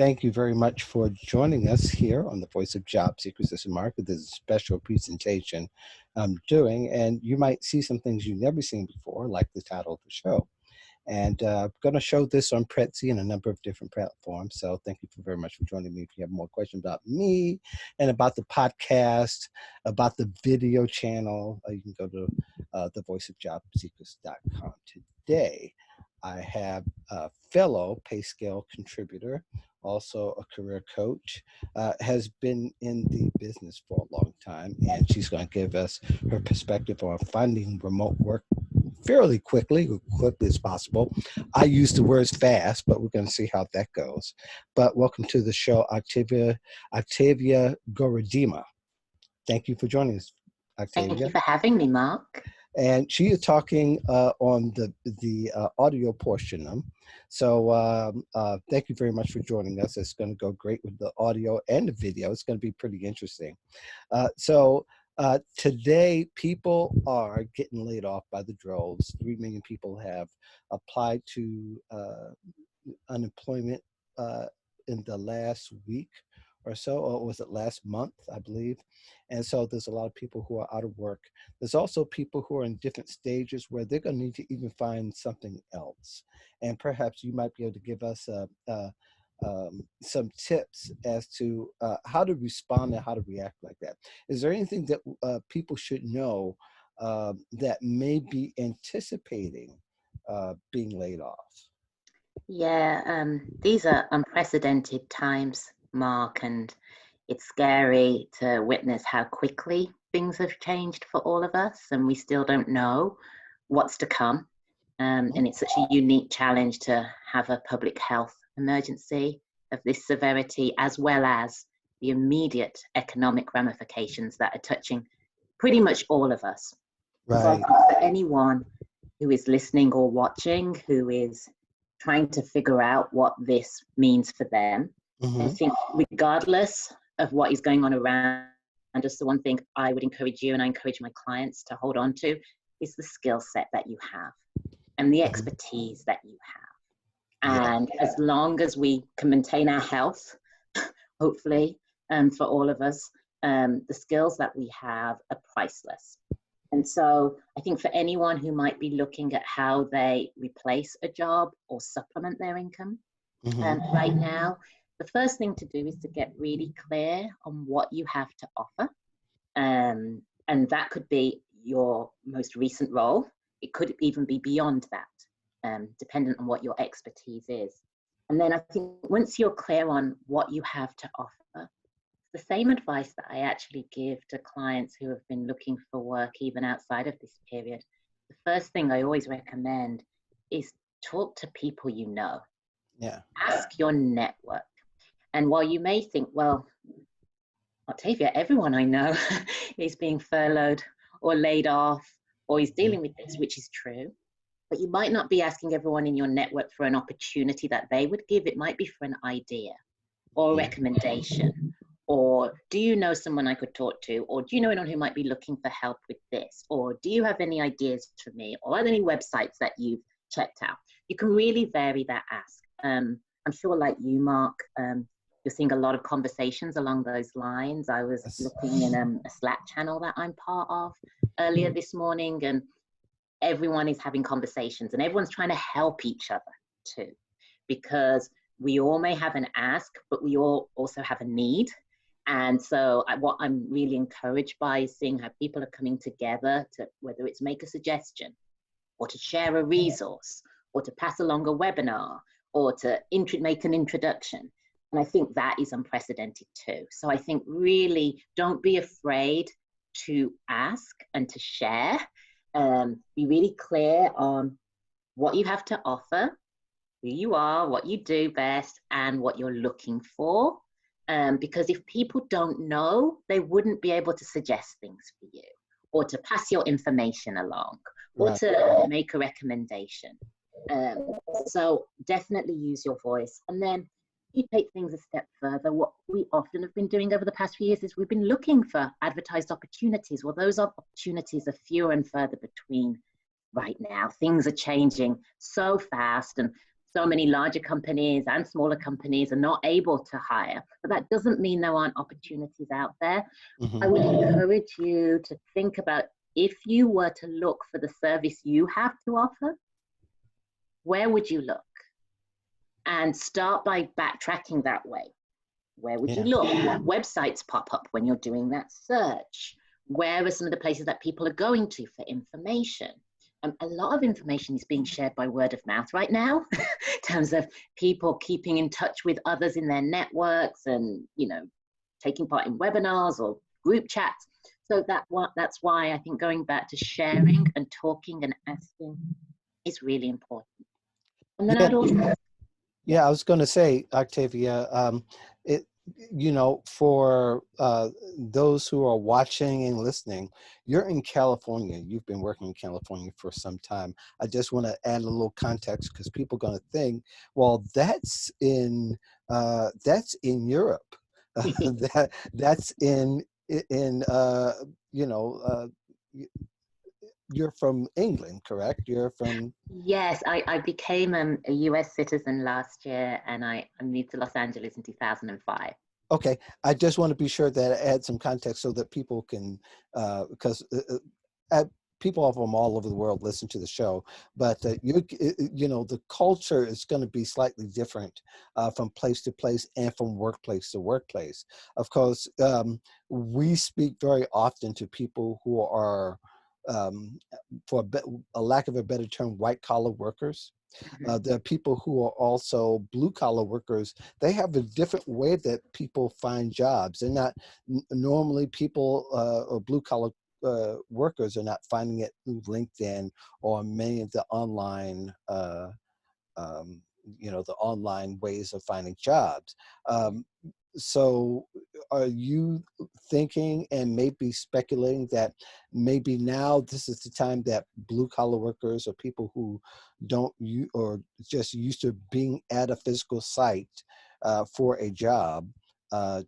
thank you very much for joining us here on the Voice of Job Seekers. This is Mark. This is a special presentation I'm doing, and you might see some things you've never seen before, like the title of the show. And I'm going to show this on Prezi and a number of different platforms. So thank you very much for joining me. If you have more questions about me and about the podcast, about the video channel, you can go to thevoiceofjobseekers.com. Today, I have a fellow Payscale contributor, also a career coach, has been in the business for a long time, and she's going to give us her perspective on finding remote work fairly quickly as possible. I use the words fast, but we're going to see how that goes. But welcome to the show, Octavia Goredema. Thank you for joining us, Octavia. Thank you for having me, Mark. And she is talking on the audio portion of them. So thank you very much for joining us. It's going to go great with the audio and the video. It's going to be pretty interesting. Today, people are getting laid off by the droves. 3 million people have applied to unemployment in the last week or so, or was it last month, I believe. And so there's a lot of people who are out of work. There's also people who are in different stages where they're going to need to even find something else. And perhaps you might be able to give us some tips as to how to respond and how to react like that. Is there anything that people should know that may be anticipating being laid off? Yeah, these are unprecedented times, Mark, and it's scary to witness how quickly things have changed for all of us, and we still don't know what's to come. And it's such a unique challenge to have a public health emergency of this severity, as well as the immediate economic ramifications that are touching pretty much all of us. Right. So I think for anyone who is listening or watching, who is trying to figure out what this means for them, I think regardless of what is going on around us, the one thing I would encourage you and I encourage my clients to hold on to is the skill set that you have and the expertise that you have. And as long as we can maintain our health, hopefully, for all of us, the skills that we have are priceless. And so I think for anyone who might be looking at how they replace a job or supplement their income right now, the first thing to do is to get really clear on what you have to offer. And that could be your most recent role. It could even be beyond that, dependent on what your expertise is. And then I think once you're clear on what you have to offer, the same advice that I actually give to clients who have been looking for work even outside of this period. The first thing I always recommend is talk to people you know. Yeah. Ask your network. And while you may think, well, Octavia, everyone I know is being furloughed or laid off or is dealing with this, which is true. But you might not be asking everyone in your network for an opportunity that they would give. It might be for an idea or a recommendation. Or do you know someone I could talk to? Or do you know anyone who might be looking for help with this? Or do you have any ideas for me? Or are there any websites that you've checked out? You can really vary that ask. I'm sure like you, Mark, you're seeing a lot of conversations along those lines. I was looking in a Slack channel that I'm part of earlier this morning, and everyone is having conversations and everyone's trying to help each other too, because we all may have an ask, but we all also have a need. And so what I'm really encouraged by is seeing how people are coming together to, whether it's make a suggestion or to share a resource or to pass along a webinar or to make an introduction. And I think that is unprecedented too. So I think really don't be afraid to ask and to share. Be really clear on what you have to offer, who you are, what you do best, and what you're looking for. Because if people don't know, they wouldn't be able to suggest things for you or to pass your information along or to make a recommendation. So definitely use your voice. And then you take things a step further. What we often have been doing over the past few years is we've been looking for advertised opportunities. Well, those opportunities are fewer and further between right now. Things are changing so fast, and so many larger companies and smaller companies are not able to hire. But that doesn't mean there aren't opportunities out there. I would encourage you to think about, if you were to look for the service you have to offer, where would you look? And start by backtracking that way. Where would you Yeah. look? What websites pop up when you're doing that search? Where are some of the places that people are going to for information? A lot of information is being shared by word of mouth right now, in terms of people keeping in touch with others in their networks and, you know, taking part in webinars or group chats. So that's why I think going back to sharing and talking and asking is really important. And then Yeah. I'd also, Yeah, I was going to say, Octavia, it, you know, for those who are watching and listening, you're in California. You've been working in California for some time. I just want to add a little context because people are going to think, well, that's in Europe. That's in you know, you're from England, correct? You're from. yes, I became a US citizen last year, and I moved to Los Angeles in 2005. Okay, I just want to be sure that I add some context so that people can, because people from all over the world listen to the show, but you know, the culture is going to be slightly different from place to place and from workplace to workplace. Of course, we speak very often to people who are, um, for a lack of a better term, white collar workers. There are people who are also blue collar workers. They have a different way that people find jobs. They're not normally people or blue collar workers are not finding it through LinkedIn or many of the online, um, you know, the online ways of finding jobs. So are you thinking and maybe speculating that maybe now this is the time that blue collar workers or people who don't you or just used to being at a physical site for a job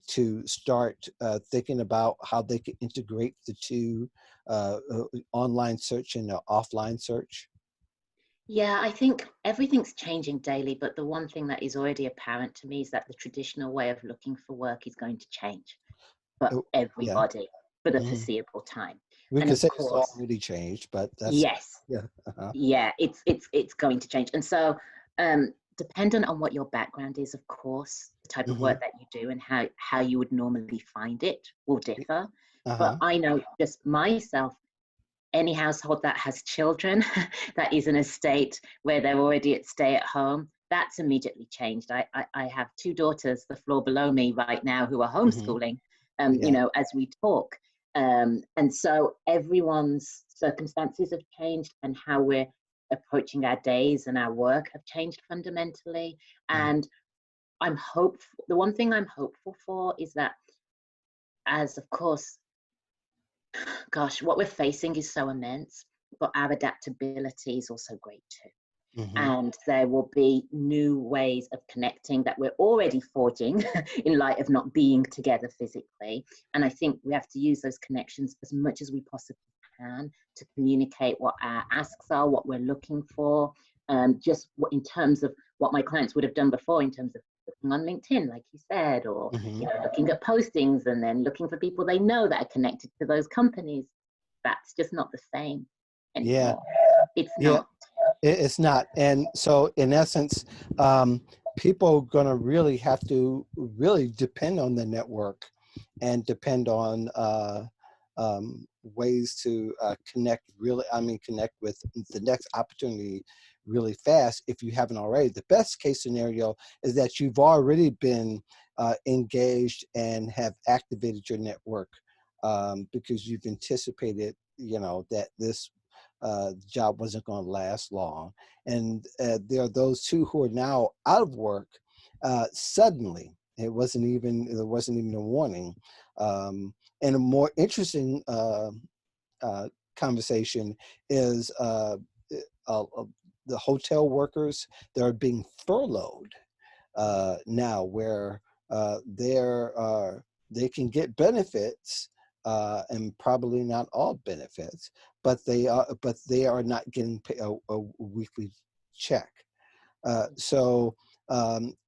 to start thinking about how they can integrate the two, online search and offline search? Yeah, I think everything's changing daily, but the one thing that is already apparent to me is that the traditional way of looking for work is going to change for Oh, yeah. everybody for the Mhm. foreseeable time. We And could of say it's course, already changed, but that's, yes, yeah. Uh-huh. yeah, it's going to change. And so, dependent on what your background is, of course, the type of Hmm. work that you do and how you would normally find it will differ. But Uh-huh. I know just myself, any household that has children that is in a state where they're already at stay at home, that's immediately changed. I have two daughters the floor below me right now who are Hmm. homeschooling, you Yeah. know, as we talk. And so everyone's circumstances have changed, and how we're approaching our days and our work have changed fundamentally. Mm. And I'm hopeful. The one thing I'm hopeful for is that, as of course, gosh, what we're facing is so immense, but our adaptability is also great too. Hmm. And there will be new ways of connecting that we're already forging in light of not being together physically. And I think we have to use those connections as much as we possibly can to communicate what our asks are, what we're looking for, just in terms of what my clients would have done before, in terms of looking on LinkedIn, like you said, or Hmm. you know, looking at postings and then looking for people they know that are connected to those companies. That's just not the same Yeah. anymore. It's Yeah. not. It's not. And so in essence, um, people are going to really have to really depend on the network and depend on ways to connect really, I mean, connect with the next opportunity really fast if you haven't already. The best case scenario is that you've already been engaged and have activated your network because you've anticipated, you know, that this job wasn't going to last long. And there are those two who are now out of work suddenly. There wasn't even a warning. And a more interesting conversation is uh, uh, the hotel workers that are being furloughed now, where they can get benefits and probably not all benefits, but they are not getting a weekly check.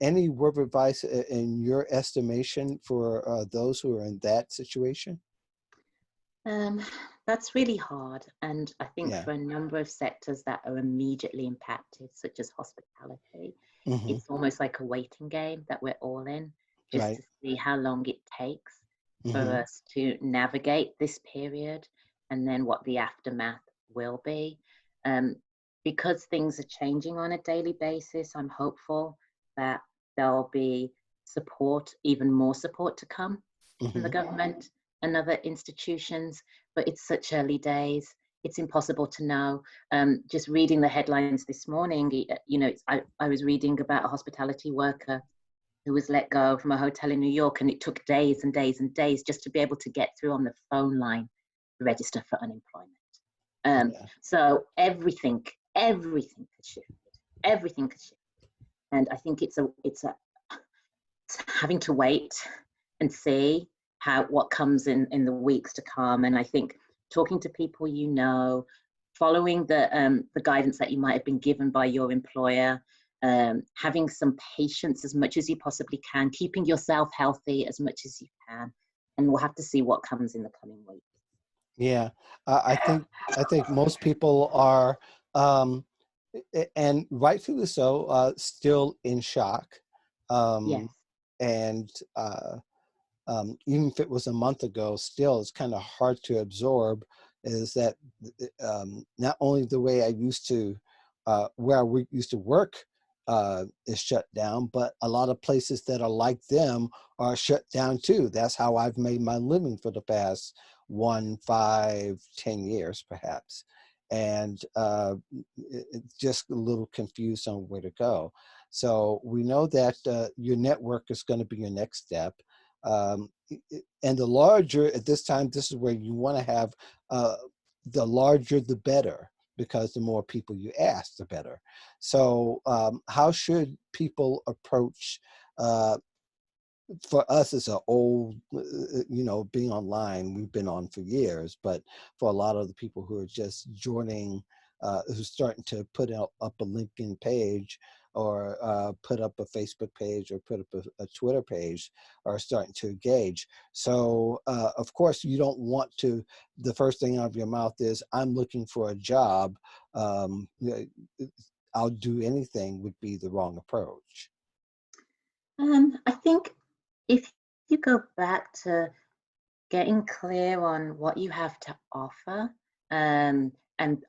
Any word of advice in your estimation for those who are in that situation? Um, that's really hard. And I think Yeah. for a number of sectors that are immediately impacted, such as hospitality, Hmm. it's almost like a waiting game that we're all in, just Right. to see how long it takes for Hmm. us to navigate this period and then what the aftermath will be. Um, because things are changing on a daily basis, I'm hopeful that there'll be support, even more support to come from the Hmm. government and other institutions, but it's such early days. It's impossible to know. Just reading the headlines this morning, I was reading about a hospitality worker who was let go from a hotel in New York, and it took days and days and days just to be able to get through on the phone line to register for unemployment. Yeah. So everything has shifted. Everything has shifted, and I think it's having to wait and see what comes in the weeks to come. And I think talking to people following the guidance that you might have been given by your employer, having some patience as much as you possibly can, keeping yourself healthy as much as you can, and we'll have to see what comes in the coming weeks. Yeah. I think most people are, um, and rightfully so, still in shock. Yes. Um, and even if it was a month ago, still it's kind of hard to absorb. Is that not only the way I used to, where we used to work, is shut down, but a lot of places that are like them are shut down too. That's how I've made my living for the past 1, 5, 10 years, perhaps. And it's just a little confused on where to go. So we know that your network is going to be your next step. Um, and the larger at this time, this is where you want to have the larger the better, because the more people you ask, the better. So how should people approach, uh, for us it's an old, being online, we've been on for years, but for a lot of the people who are just joining, who's starting to put up a LinkedIn page, or put up a Facebook page, or put up a Twitter page, are starting to engage. So of course you don't want to, the first thing out of your mouth is, I'm looking for a job. um, I'll do anything would be the wrong approach. I think if you go back to getting clear on what you have to offer, and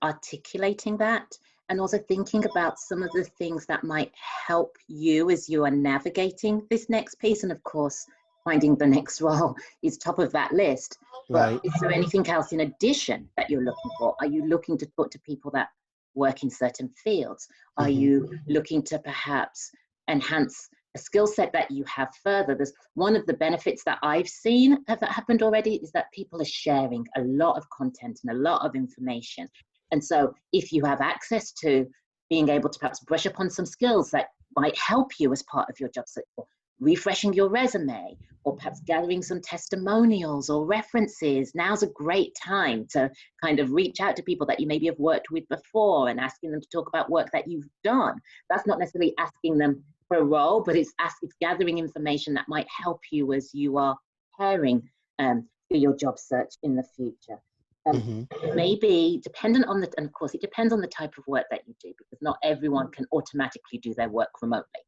articulating that, and also thinking about some of the things that might help you as you are navigating this next piece. And of course, finding the next role is top of that list. But Right. is there anything else in addition that you're looking for? Are you looking to talk to people that work in certain fields? Are Hmm. you looking to perhaps enhance a skill set that you have further? There's one of the benefits that I've seen have happened already is that people are sharing a lot of content and a lot of information. And so if you have access to being able to perhaps brush up on some skills that might help you as part of your job search, or refreshing your resume, or perhaps gathering some testimonials or references, now's a great time to kind of reach out to people that you maybe have worked with before and asking them to talk about work that you've done. That's not necessarily asking them for a role, but it's gathering information that might help you as you are preparing for your job search in the future. Um, Hmm. Maybe dependent on and of course it depends on the type of work that you do, because not everyone can automatically do their work remotely.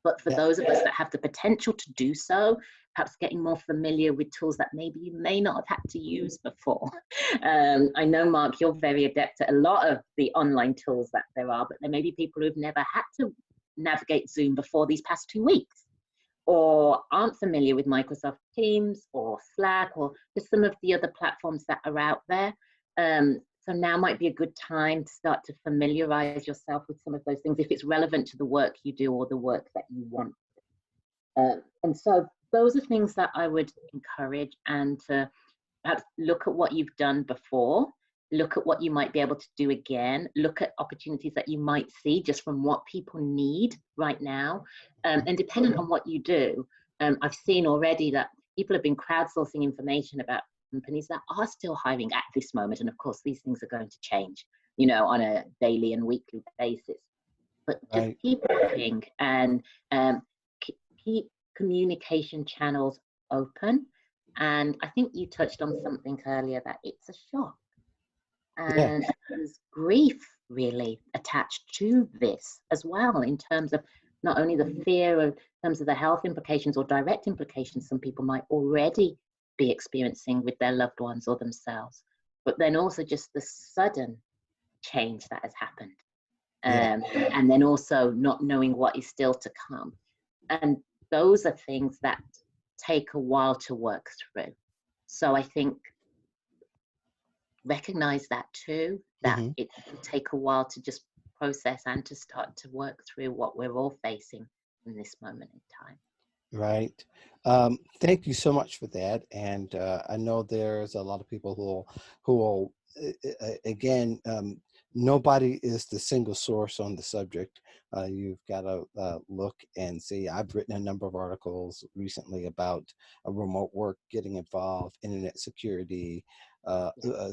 But for Yeah. those of us that have the potential to do so, perhaps getting more familiar with tools that maybe you may not have had to use before. I know, Mark, you're very adept at a lot of the online tools that there are, but there may be people who've never had to navigate Zoom before these past 2 weeks, or aren't familiar with Microsoft Teams or Slack, or just some of the other platforms that are out there. So now might be a good time to start to familiarize yourself with some of those things if it's relevant to the work you do or the work that you want. And so those are things that I would encourage, and to perhaps look at what you've done before, look at what you might be able to do again, look at opportunities that you might see just from what people need right now. And dependent on what you do, I've seen already that people have been crowdsourcing information about companies that are still hiring at this moment. And of course, these things are going to change, on a daily and weekly basis. but just Right. keep looking and um, keep communication channels open. And I think you touched on something earlier, that it's a shock Yeah. and there's grief really attached to this as well, in terms of not only the fear of, in terms of the health implications or direct implications some people might already be experiencing with their loved ones or themselves, but then also just the sudden change that has happened. Yeah. And then also not knowing what is still to come. And those are things that take a while to work through. So I think recognize that too, that Hmm. it can take a while to just process and to start to work through what we're all facing in this moment in time. Right. Thank you so much for that. And I know there's a lot of people who will again, nobody is the single source on the subject. You've got to look and see. I've written a number of articles recently about remote work, getting involved, internet security. Yeah.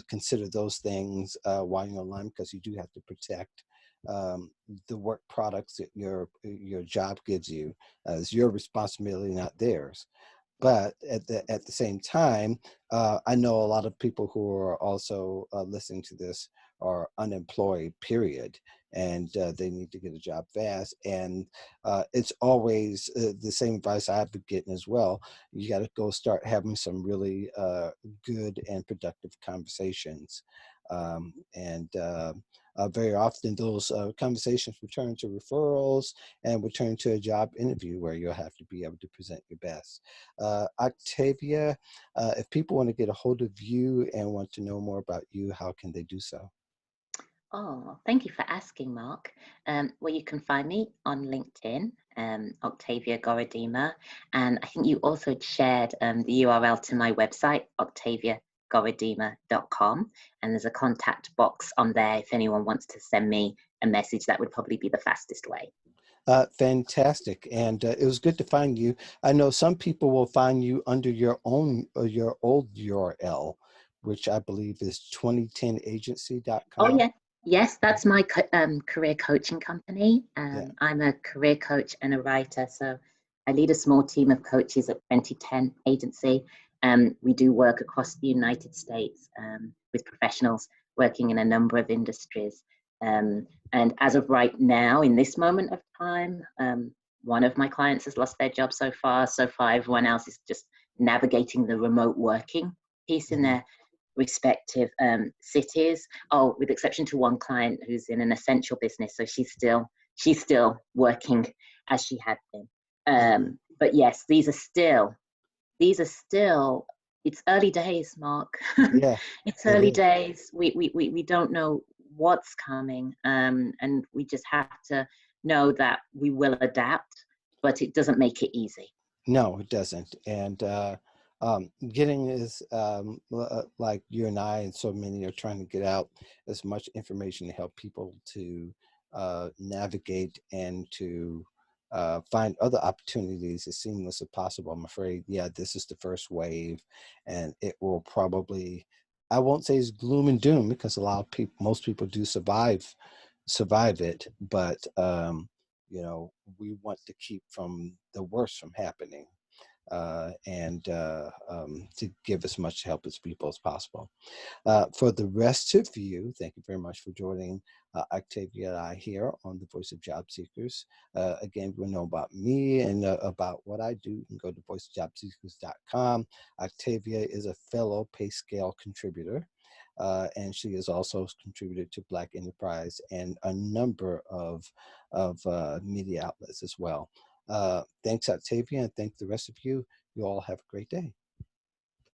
Consider those things while you're online, because you do have to protect um, the work products that your job gives you. It's your responsibility, not theirs. But at the same time, I know a lot of people who are also listening to this are unemployed, period, and they need to get a job fast. And it's always the same advice I've been getting as well. You got to go start having some really good and productive conversations. And very often those conversations return to referrals and return to a job interview where you'll have to be able to present your best. Octavia, if people want to get a hold of you and want to know more about you, how can they do so? Oh, thank you for asking, Mark. Well, you can find me on LinkedIn, Octavia Goredema, and I think you also shared the URL to my website, octaviagoredema.com, and there's a contact box on there if anyone wants to send me a message. That would probably be the fastest way. Fantastic, and it was good to find you. I know some people will find you under your own your old URL, which I believe is Oh, 2010agency.com. yeah. Yes, that's my career coaching company. Yeah. I'm a career coach and a writer. So I lead a small team of coaches at 2010 Agency. We do work across the United States with professionals working in a number of industries. And as of right now, in this moment of time, one of my clients has lost their job so far. So far, everyone else is just navigating the remote working piece in Hmm. their respective cities. Oh, with exception to one client who's in an essential business, so she's still working as she had been. Hmm. But yes, these are still. It's early days, Mark. Yeah, It's it early is. days. We don't know what's coming, and we just have to know that we will adapt, but it doesn't make it easy. No, it doesn't. And getting is like you and I and so many are trying to get out as much information to help people to navigate and to find other opportunities as seamless as possible. I'm afraid, yeah, this is the first wave, and it will probably, I won't say it's gloom and doom, because a lot of people, most people do survive it, but we want to keep from the worst from happening, and to give as much help as people as possible. For the rest of you, thank you very much for joining Octavia and I here on the Voice of Job Seekers. Again, if you know about me and about what I do, you can go to voiceofjobseekers.com. Octavia is a fellow Payscale contributor. And she has also contributed to Black Enterprise and a number of media outlets as well. Thanks, Octavia, and thank the rest of you. You all have a great day.